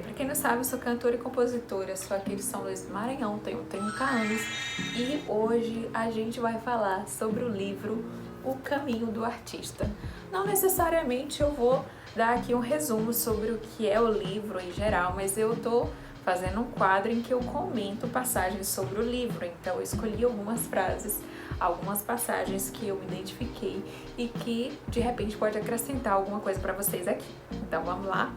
Pra quem não sabe, eu sou cantora e compositora, sou aqui de São Luís do Maranhão, tenho 30 anos e hoje a gente vai falar sobre o livro O Caminho do Artista. Não necessariamente eu vou dar aqui um resumo sobre o que é o livro em geral, mas eu tô fazendo um quadro em que eu comento passagens sobre o livro, então eu escolhi algumas frases, algumas passagens que eu me identifiquei e que de repente pode acrescentar alguma coisa para vocês aqui. Então vamos lá?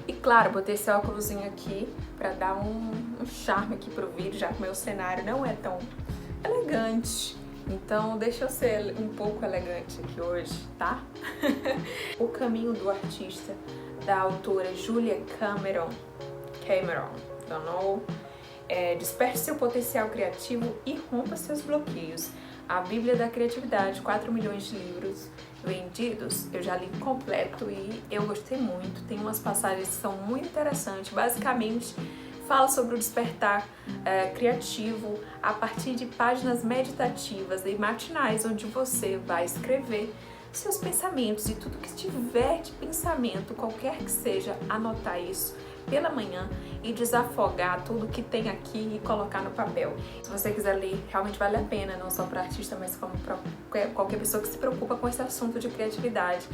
E claro, botei esse óculosinho aqui para dar um charme aqui pro vídeo, já que meu cenário não é tão elegante. Então deixa eu ser um pouco elegante aqui hoje, tá? O Caminho do Artista, da autora Julia Cameron, don't know. Desperte seu potencial criativo e rompa seus bloqueios. A Bíblia da Criatividade, 4 milhões de livros vendidos, eu já li completo e eu gostei muito. Tem umas passagens que são muito interessantes. Basicamente, fala sobre o despertar criativo a partir de páginas meditativas e matinais, onde você vai escrever seus pensamentos e tudo que tiver de pensamento, qualquer que seja, anotar isso pela manhã e desafogar tudo que tem aqui e colocar no papel. Se você quiser ler, realmente vale a pena, não só para artista, mas como para qualquer pessoa que se preocupa com esse assunto de criatividade.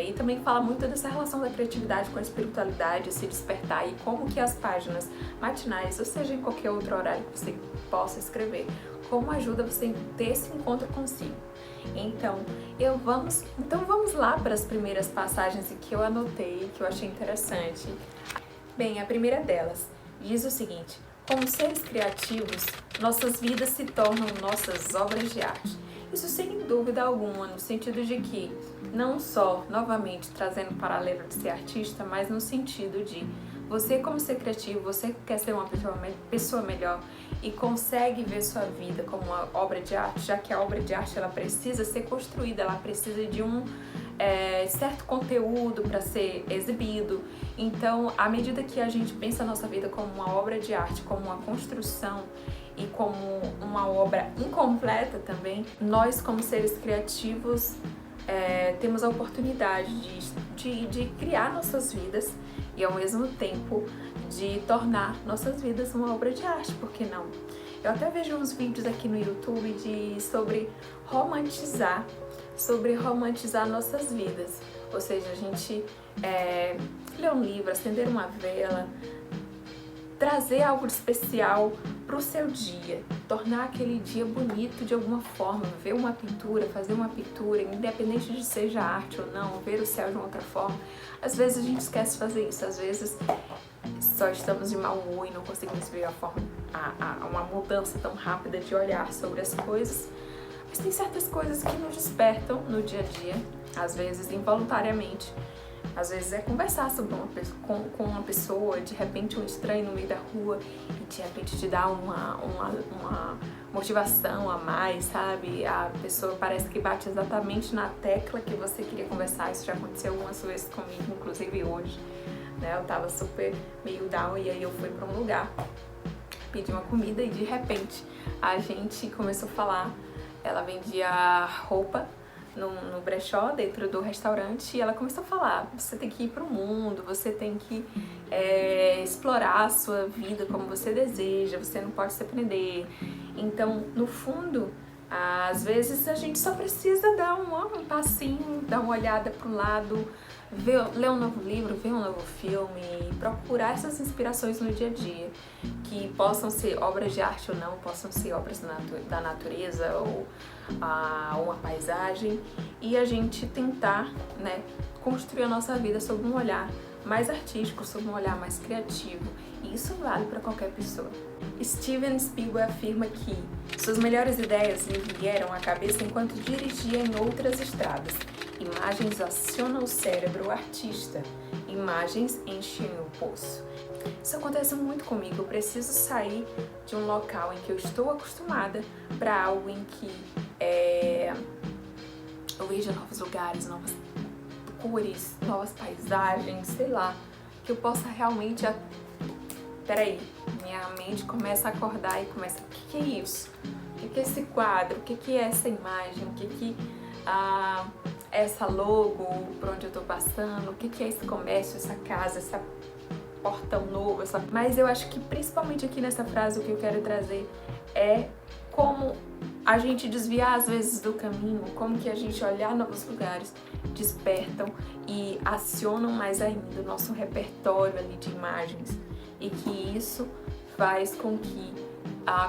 E também fala muito dessa relação da criatividade com a espiritualidade, se despertar e como que as páginas matinais, ou seja, em qualquer outro horário que você possa escrever, como ajuda você a ter esse encontro consigo. Então vamos lá para as primeiras passagens que eu anotei, que eu achei interessante. Bem, a primeira delas diz o seguinte: como seres criativos, nossas vidas se tornam nossas obras de arte. Isso sem dúvida alguma, no sentido de que, não só, novamente, trazendo o paralelo de ser artista, mas no sentido de você como ser criativo, você quer ser uma pessoa melhor e consegue ver sua vida como uma obra de arte, já que a obra de arte ela precisa ser construída, ela precisa de um certo conteúdo para ser exibido. Então, à medida que a gente pensa a nossa vida como uma obra de arte, como uma construção e como uma obra incompleta também, nós como seres criativos temos a oportunidade de criar nossas vidas e ao mesmo tempo de tornar nossas vidas uma obra de arte, por que não? Eu até vejo uns vídeos aqui no YouTube sobre romantizar nossas vidas, ou seja, a gente ler um livro, acender uma vela, trazer algo de especial para o seu dia, tornar aquele dia bonito de alguma forma, ver uma pintura, fazer uma pintura, independente de seja arte ou não, ver o céu de uma outra forma. Às vezes a gente esquece de fazer isso, às vezes só estamos de mau humor e não conseguimos ver uma mudança tão rápida de olhar sobre as coisas. Mas tem certas coisas que nos despertam no dia a dia, às vezes involuntariamente. Às vezes é conversar com uma pessoa, de repente um estranho no meio da rua e de repente te dá uma motivação a mais, sabe? A pessoa parece que bate exatamente na tecla que você queria conversar. Isso já aconteceu algumas vezes comigo, inclusive hoje, né? Eu tava super meio down e aí eu fui pra um lugar, pedi uma comida e de repente a gente começou a falar. Ela vendia roupa no brechó dentro do restaurante e ela começou a falar: você tem que ir pro mundo, você tem que explorar a sua vida como você deseja, você não pode se prender. Então, no fundo, às vezes a gente só precisa dar um passinho, dar uma olhada pro lado, ler um novo livro, ver um novo filme, procurar essas inspirações no dia a dia, que possam ser obras de arte ou não, possam ser obras da natureza ou uma paisagem, e a gente tentar, né, construir a nossa vida sob um olhar mais artístico, sob um olhar mais criativo. E isso vale para qualquer pessoa. Steven Spielberg afirma que suas melhores ideias lhe vieram à cabeça enquanto dirigia em outras estradas. Imagens acionam o cérebro artista, imagens enchem o poço. Isso acontece muito comigo, eu preciso sair de um local em que eu estou acostumada para algo em que eu vejo novos lugares, novas cores, novas paisagens, sei lá, que eu possa realmente... Peraí, minha mente começa a acordar e começa: o que é isso? O que é esse quadro? O que é essa imagem? O que essa logo por onde eu tô passando? O que é esse comércio, essa casa, portão novo, mas eu acho que principalmente aqui nessa frase o que eu quero trazer é como a gente desviar às vezes do caminho, como que a gente olhar novos lugares despertam e acionam mais ainda o nosso repertório ali de imagens, e que isso faz com que,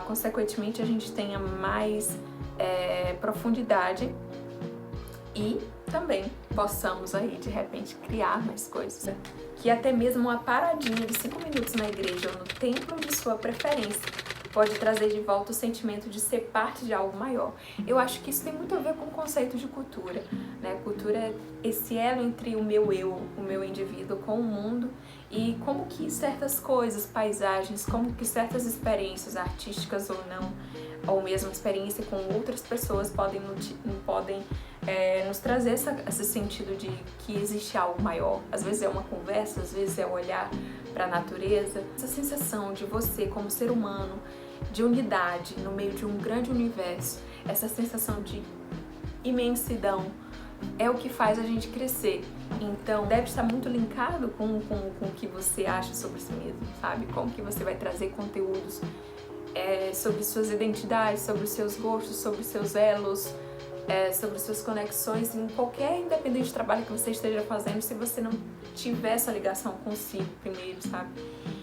consequentemente, a gente tenha mais profundidade e também possamos aí de repente criar mais coisas, né? Que até mesmo uma paradinha de 5 minutos na igreja ou no templo de sua preferência pode trazer de volta o sentimento de ser parte de algo maior. Eu acho que isso tem muito a ver com o conceito de cultura, né? Cultura é esse elo entre o meu eu, o meu indivíduo com o mundo, e como que certas coisas, paisagens, como que certas experiências artísticas ou não, ou mesmo experiência com outras pessoas podem nos trazer esse sentido de que existe algo maior. Às vezes é uma conversa, às vezes é olhar para a natureza. Essa sensação de você como ser humano, de unidade no meio de um grande universo, essa sensação de imensidão é o que faz a gente crescer. Então deve estar muito linkado com o que você acha sobre si mesmo, sabe? Como que você vai trazer conteúdos sobre suas identidades, sobre os seus gostos, sobre os seus elos, sobre suas conexões em qualquer independente trabalho que você esteja fazendo, se você não tiver essa ligação consigo primeiro, sabe?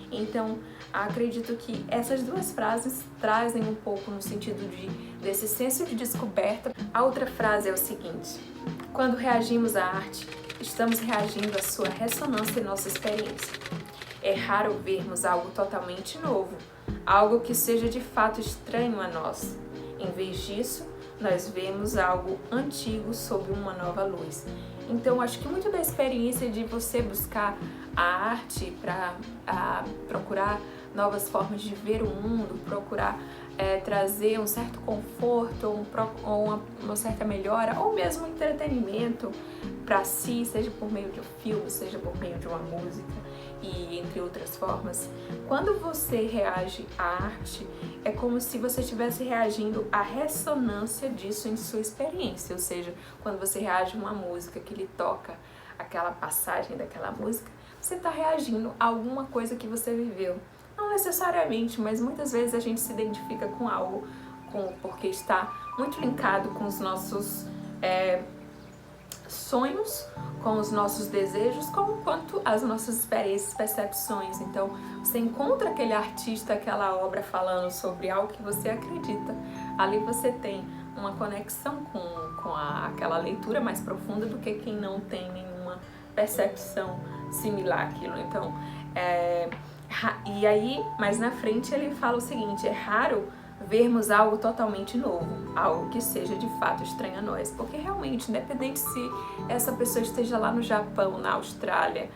Então, acredito que essas duas frases trazem um pouco no sentido desse senso de descoberta. A outra frase é o seguinte: quando reagimos à arte, estamos reagindo à sua ressonância em nossa experiência. É raro vermos algo totalmente novo, algo que seja de fato estranho a nós. Em vez disso, nós vemos algo antigo sob uma nova luz. Então, acho que muito da experiência de você buscar a arte para procurar novas formas de ver o mundo, procurar trazer um certo conforto ou uma certa melhora, ou mesmo entretenimento para si, seja por meio de um filme, seja por meio de uma música e entre outras formas. Quando você reage à arte, é como se você estivesse reagindo à ressonância disso em sua experiência, ou seja, quando você reage a uma música que lhe toca aquela passagem daquela música, você está reagindo a alguma coisa que você viveu. Não necessariamente, mas muitas vezes a gente se identifica com algo, porque está muito linkado com os nossos sonhos, com os nossos desejos, quanto as nossas experiências, percepções. Então, você encontra aquele artista, aquela obra falando sobre algo que você acredita. Ali você tem uma conexão com aquela leitura mais profunda do que quem não tem nenhuma percepção similar àquilo. Então, e aí, mais na frente ele fala o seguinte: é raro vermos algo totalmente novo, algo que seja de fato estranho a nós, porque realmente, independente se essa pessoa esteja lá no Japão, na Austrália,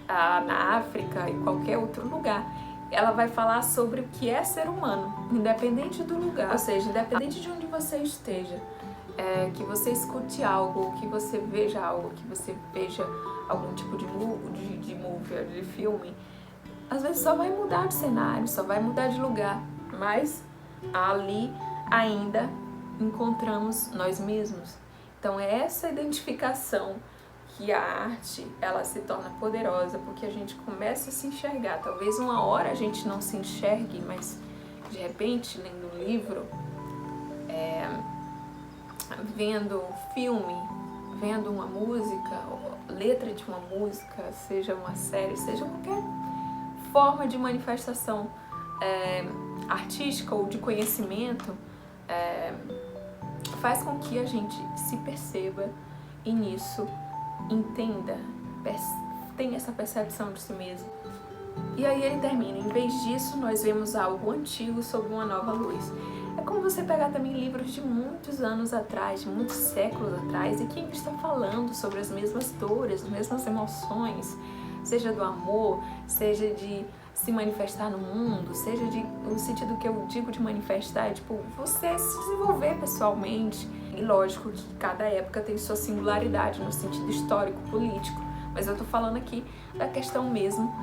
na África e qualquer outro lugar, ela vai falar sobre o que é ser humano, independente do lugar, ou seja, independente de onde você esteja, que você escute algo, que você veja algo, que você veja algum tipo de movie, de filme, às vezes só vai mudar de cenário, só vai mudar de lugar, mas ali ainda encontramos nós mesmos. Então é essa identificação que a arte, ela se torna poderosa, porque a gente começa a se enxergar. Talvez uma hora a gente não se enxergue, mas de repente, lendo um livro, vendo um filme, vendo uma música, letra de uma música, seja uma série, seja qualquer forma de manifestação artística ou de conhecimento, faz com que a gente se perceba e nisso entenda, tenha essa percepção de si mesmo. E aí ele termina: em vez disso, nós vemos algo antigo sob uma nova luz. É como você pegar também livros de muitos anos atrás, de muitos séculos atrás, e que está falando sobre as mesmas dores, as mesmas emoções, seja do amor, seja de se manifestar no mundo, seja no sentido que eu digo de manifestar, tipo, você se desenvolver pessoalmente. E lógico que cada época tem sua singularidade no sentido histórico, político, mas eu tô falando aqui da questão mesmo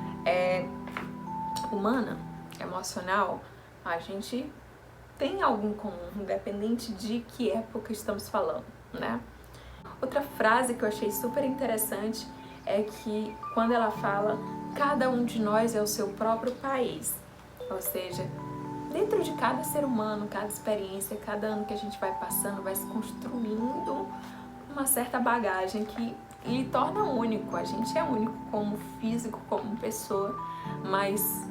humana, emocional. A gente tem algo em comum, independente de que época estamos falando, né? Outra frase que eu achei super interessante é que quando ela fala cada um de nós é o seu próprio país. Ou seja, dentro de cada ser humano, cada experiência, cada ano que a gente vai passando, vai se construindo uma certa bagagem que lhe torna único. A gente é único como físico, como pessoa, mas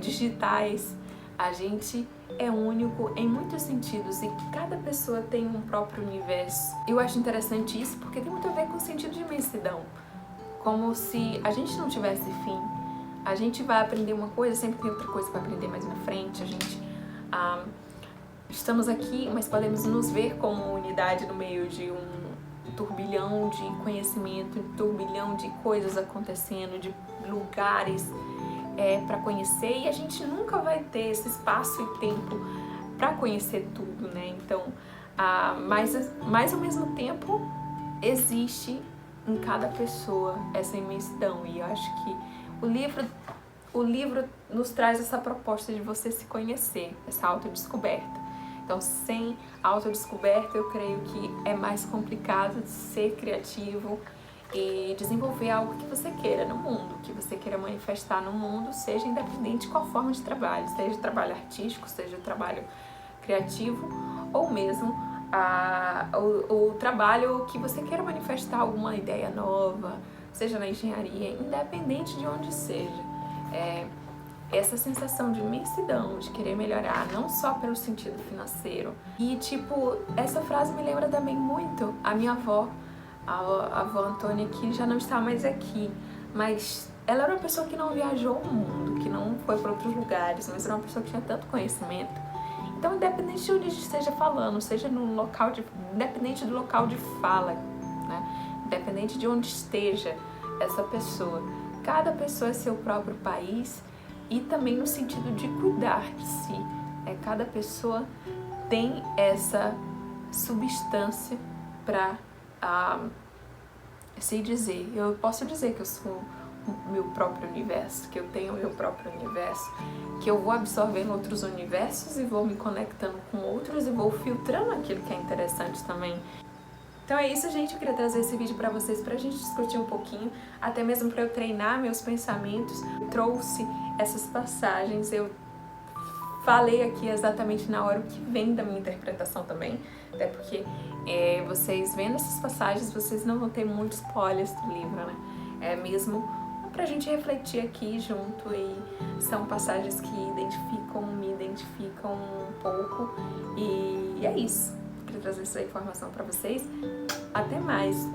digitais, a gente é único em muitos sentidos e cada pessoa tem um próprio universo. Eu acho interessante isso porque tem muito a ver com o sentido de imensidão. Como se a gente não tivesse fim. A gente vai aprender uma coisa, sempre tem outra coisa para aprender mais na frente. A gente estamos aqui, mas podemos nos ver como unidade no meio de um turbilhão de conhecimento, um turbilhão de coisas acontecendo, de lugares para conhecer, e a gente nunca vai ter esse espaço e tempo para conhecer tudo, né? Então, mas ao mesmo tempo existe em cada pessoa essa imensidão, e eu acho que o livro nos traz essa proposta de você se conhecer, essa autodescoberta. Então, sem autodescoberta, eu creio que é mais complicado de ser criativo e desenvolver algo que você queira no mundo, que você queira manifestar no mundo, seja independente de qual forma de trabalho, seja trabalho artístico, seja trabalho criativo, ou mesmo o trabalho que você queira manifestar alguma ideia nova, seja na engenharia, independente de onde seja. Essa sensação de imensidão, de querer melhorar, não só pelo sentido financeiro. E, essa frase me lembra também muito a minha avó, a avó Antônia, que já não está mais aqui, mas ela era uma pessoa que não viajou o mundo, que não foi para outros lugares, mas era uma pessoa que tinha tanto conhecimento. Então, independente de onde a gente esteja falando, seja no local independente do local de fala, né? Independente de onde esteja essa pessoa, cada pessoa é seu próprio país, e também no sentido de cuidar de si. Cada pessoa tem essa substância para se dizer. Eu posso dizer que eu sou o meu próprio universo, que eu tenho o meu próprio universo, que eu vou absorvendo outros universos e vou me conectando com outros e vou filtrando aquilo que é interessante também. Então é isso, gente. Eu queria trazer esse vídeo para vocês, pra gente discutir um pouquinho, até mesmo para eu treinar meus pensamentos. Eu trouxe essas passagens, eu falei aqui exatamente na hora o que vem da minha interpretação também, até porque vocês vendo essas passagens, vocês não vão ter muitos spoilers do livro, né? É mesmo pra gente refletir aqui junto, e são passagens que me identificam um pouco, e é isso. Queria trazer essa informação para vocês. Até mais!